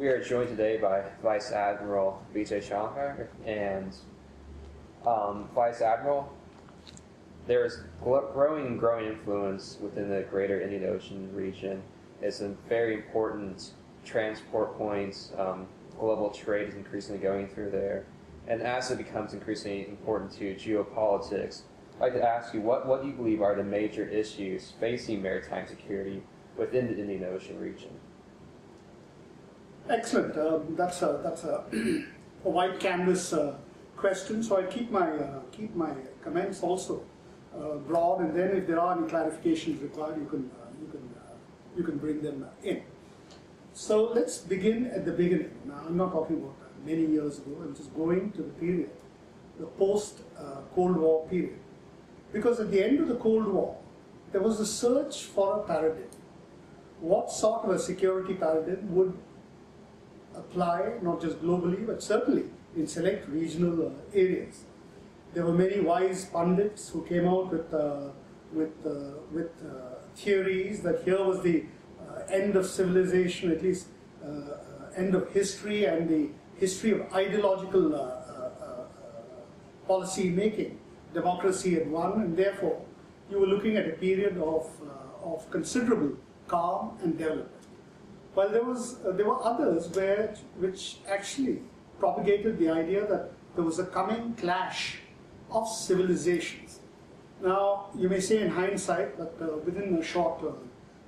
We are joined today by Vice Admiral Vijay Shankar, and Vice Admiral, there is growing influence within the greater Indian Ocean region. It's some very important transport points. Global trade is increasingly going through there, and as it becomes increasingly important to geopolitics, I'd like to ask you, what do you believe are the major issues facing maritime security within the Indian Ocean region? Excellent. That's a wide canvas question. So I keep my comments also broad, and then if there are any clarifications required, you can bring them in. So let's begin at the beginning. Now I'm not talking about many years ago. I'm just going to the period, the post Cold War period, because at the end of the Cold War, there was a search for a paradigm. What sort of a security paradigm would apply not just globally but certainly in select regional areas? There were many wise pundits who came out with theories that here was the end of civilization, at least end of history, and the history of ideological policy making. Democracy had won, and therefore you were looking at a period of considerable calm and development. While there were others which actually propagated the idea that there was a coming clash of civilizations. Now, you may say in hindsight that within a short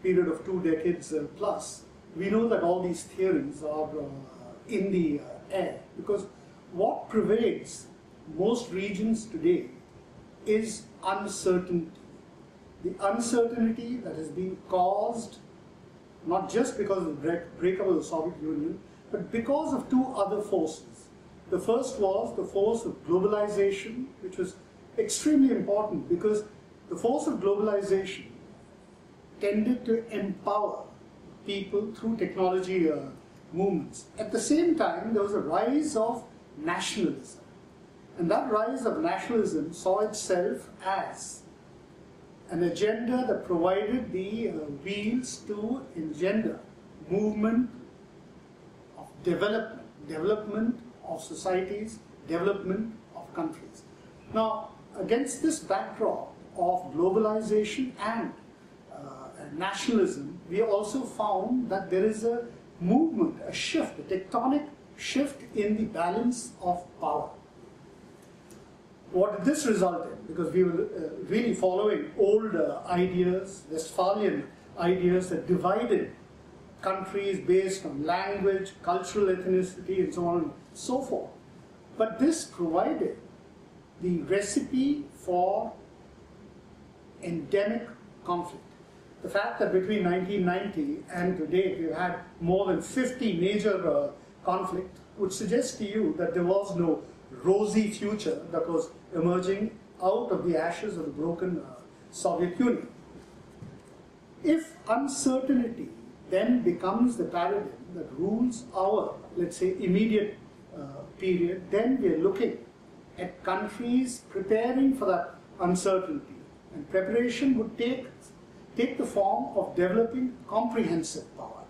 period of 2 decades plus, we know that all these theories are in the air, because what pervades most regions today is uncertainty. The uncertainty that has been caused not just because of the breakup of the Soviet Union, but because of 2 other forces. The first was the force of globalization, which was extremely important because the force of globalization tended to empower people through technology movements. At the same time, there was a rise of nationalism. And that rise of nationalism saw itself as an agenda that provided the wheels to engender movement of development of societies, development of countries. Now, against this backdrop of globalization and nationalism, we also found that there is a movement, a shift, a tectonic shift in the balance of power. What did this result in? Because we were really following old ideas, Westphalian ideas that divided countries based on language, cultural ethnicity, and so on and so forth. But this provided the recipe for endemic conflict. The fact that between 1990 and today we've had more than 50 major conflicts would suggest to you that there was no rosy future that was emerging out of the ashes of the broken Soviet Union. If uncertainty then becomes the paradigm that rules our, let's say, immediate period, then we are looking at countries preparing for that uncertainty. And preparation would take the form of developing comprehensive power.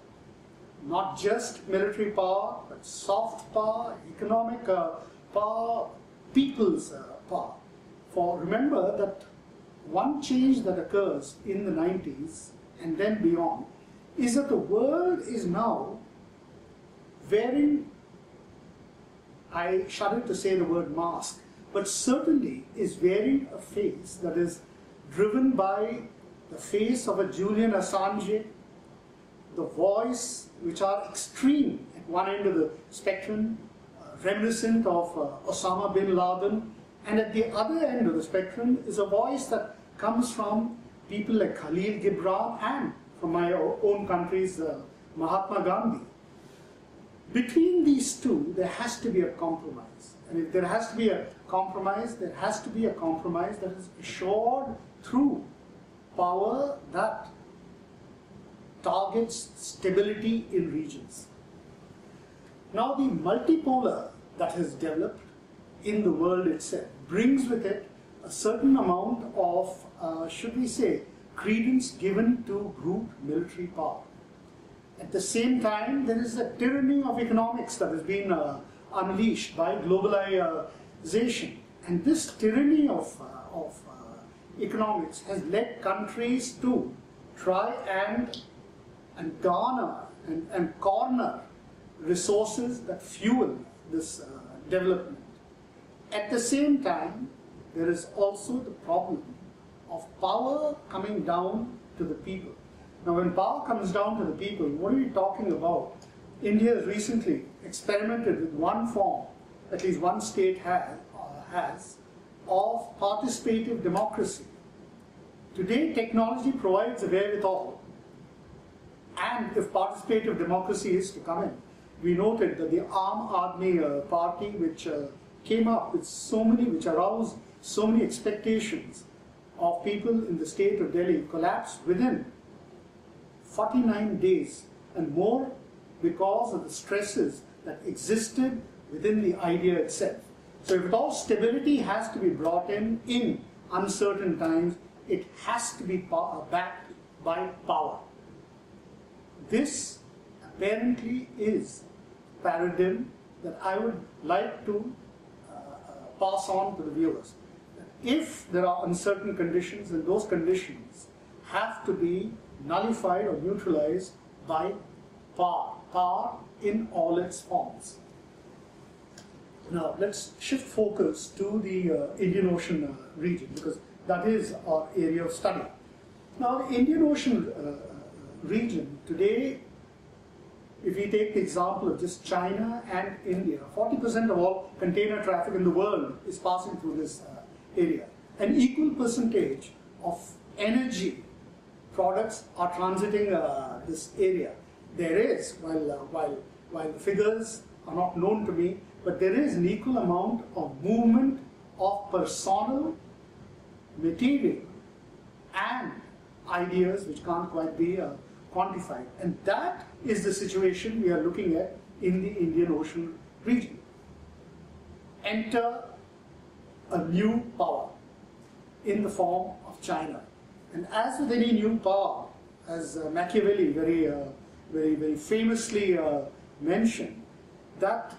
Not just military power, but soft power, economic power, people's power. For remember that one change that occurs in the 90s and then beyond is that the world is now wearing, I shudder to say the word mask, but certainly is wearing a face that is driven by the face of a Julian Assange, the voice which are extreme at one end of the spectrum, reminiscent of Osama bin Laden, and at the other end of the spectrum is a voice that comes from people like Khalil Gibran and from my own country's Mahatma Gandhi. Between these two, there has to be a compromise. And if there has to be a compromise, there has to be a compromise that is assured through power that targets stability in regions. Now, the multipolar that has developed in the world itself brings with it a certain amount of, should we say, credence given to brute military power. At the same time, there is a tyranny of economics that has been unleashed by globalization. And this tyranny of economics has led countries to try and garner and corner resources that fuel this development. At the same time, there is also the problem of power coming down to the people. Now, when power comes down to the people, what are we talking about? India has recently experimented with one form, at least one state has, of participative democracy. Today, technology provides a wherewithal. And if participative democracy is to come in, we noted that the Aam Aadmi Party, which came up with which aroused so many expectations of people in the state of Delhi, collapsed within 49 days and more because of the stresses that existed within the idea itself. So if at all stability has to be brought in uncertain times, it has to be backed by power. This apparently is a paradigm that I would like to pass on to the viewers. If there are uncertain conditions, then those conditions have to be nullified or neutralized by power in all its forms. Now let's shift focus to the Indian Ocean region, because that is our area of study. Now the Indian Ocean region today, if we take the example of just China and India, 40% of all container traffic in the world is passing through this area. An equal percentage of energy products are transiting this area. There is, while the figures are not known to me, but there is an equal amount of movement of personnel, material, and ideas which can't quite be quantified. And that is the situation we are looking at in the Indian Ocean region. Enter a new power in the form of China. And as with any new power, as Machiavelli very famously mentioned, that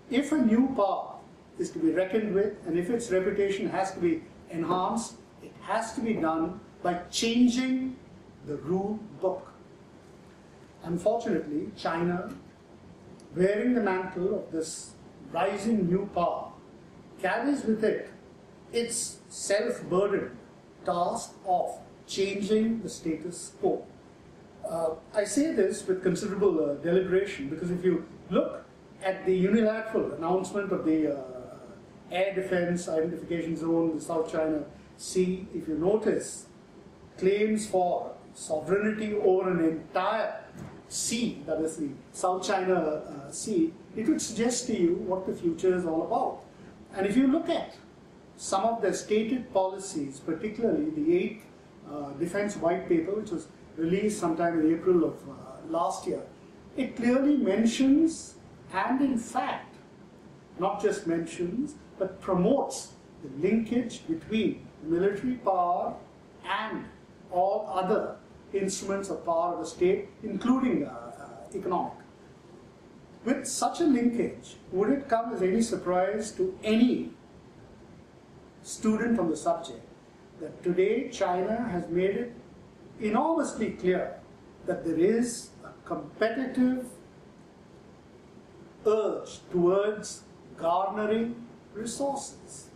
if a new power is to be reckoned with and if its reputation has to be enhanced, it has to be done by changing the rule book. Unfortunately, China, wearing the mantle of this rising new power, carries with it its self-burdened task of changing the status quo. I say this with considerable deliberation, because if you look at the unilateral announcement of the Air Defense Identification Zone, the South China Sea, if you notice claims for sovereignty over an entire sea, that is the South China Sea, it would suggest to you what the future is all about. And if you look at some of the stated policies, particularly the 8th Defense White Paper, which was released sometime in April of last year, it clearly mentions, and in fact, not just mentions, but promotes the linkage between military power and all other instruments of power of the state, including economic. With such a linkage, would it come as any surprise to any student on the subject that today China has made it enormously clear that there is a competitive urge towards garnering resources?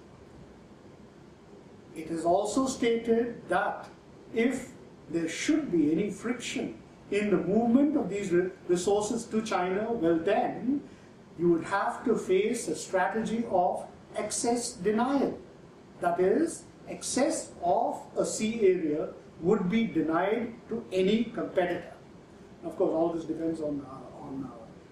It is also stated that if there should be any friction in the movement of these resources to China, well then, you would have to face a strategy of access denial. That is, access of a sea area would be denied to any competitor. Of course, all this depends on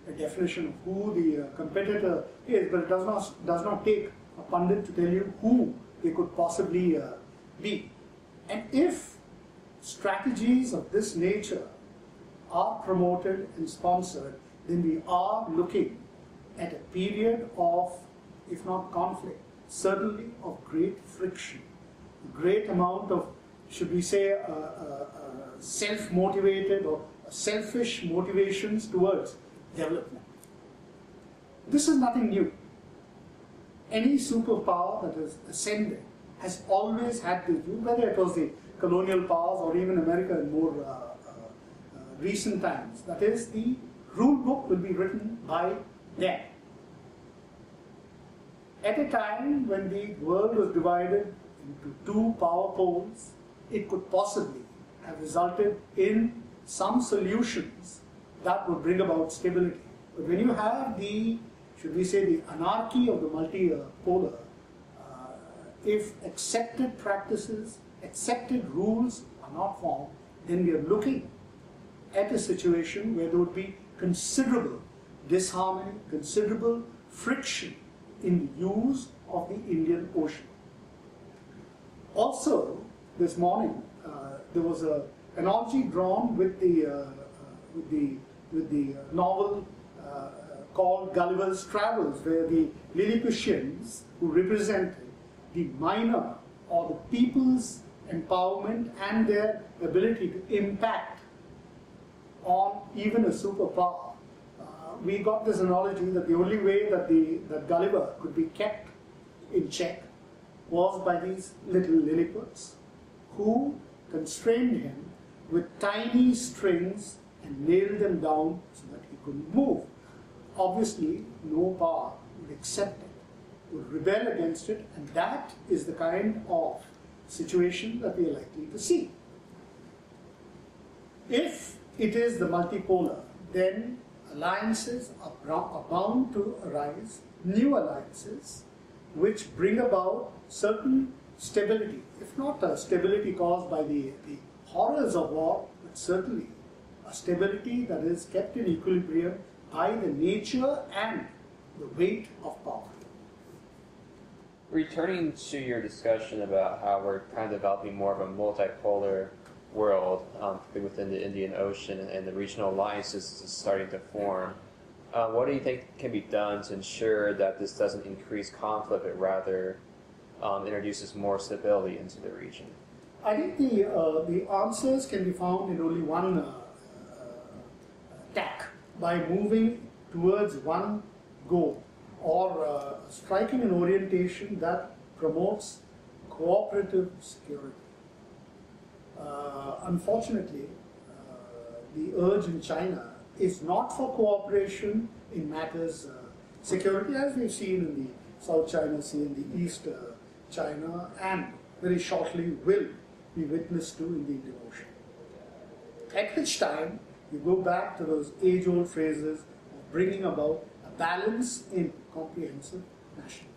a definition of who the competitor is, but it does not take a pundit to tell you who they could possibly be. And if strategies of this nature are promoted and sponsored, then we are looking at a period of, if not conflict, certainly of great friction, a great amount of, should we say, self-motivated or selfish motivations towards development. This is nothing new. Any superpower that has ascended has always had this view, whether it was the colonial powers or even America in more recent times. That is, the rule book will be written by them. At a time when the world was divided into two power poles, it could possibly have resulted in some solutions that would bring about stability. But when you have the, should we say, the anarchy of the multipolar, if accepted practices, accepted rules are not formed, then we are looking at a situation where there would be considerable disharmony, considerable friction in the use of the Indian Ocean. Also, this morning, there was an analogy drawn with the novel called Gulliver's Travels, where the Lilliputians, who represented the minor or the people's empowerment and their ability to impact on even a superpower, we got this analogy that the only way that Gulliver could be kept in check was by these little Lilliputians who constrained him with tiny strings and nailed them down so that he couldn't move. Obviously, no power would accept it, would rebel against it, and that is the kind of situation that we are likely to see. If it is the multipolar, then alliances are bound to arise, new alliances, which bring about certain stability, if not a stability caused by the horrors of war, but certainly a stability that is kept in equilibrium by the nature and the weight of power. Returning to your discussion about how we're kind of developing more of a multipolar world within the Indian Ocean and the regional alliances is starting to form, what do you think can be done to ensure that this doesn't increase conflict, but rather introduces more stability into the region? I think the answers can be found in only one tack, by moving towards one goal, or striking an orientation that promotes cooperative security. Unfortunately, the urge in China is not for cooperation in matters security, as we've seen in the South China Sea and the East China, and very shortly will be witnessed to in the Indian Ocean. At which time, you go back to those age-old phrases of bringing about a balance in comprehensive national